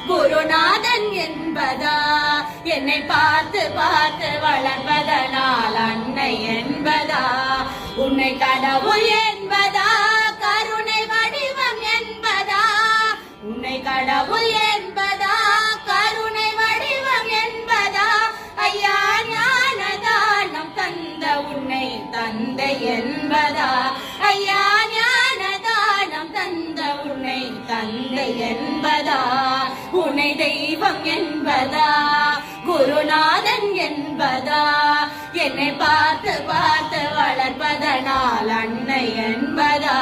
குருநாதன் என்பதா? என்னை பார்த்து பார்த்து வளர்ப்பதனால் அன்னை என்பதா? உன்னை கடவுள் என்பதா? கருணை வடிவம் என்பதா? உன்னை கடவுள் என்பதா? கருணை வடிவம் என்பதா? ஐயா ஞானதானம் தந்த உன்னை தந்தை என்பதா? ஐயா ஞானதானம் தந்த உன்னை தந்தை என்பதா? உன்னை தெய்வம் என்பதா? குருநாதன் என்பதா? என்னை பார்த்து பார்த்து வளர்ப்பதனால் அன்னை என்பதா?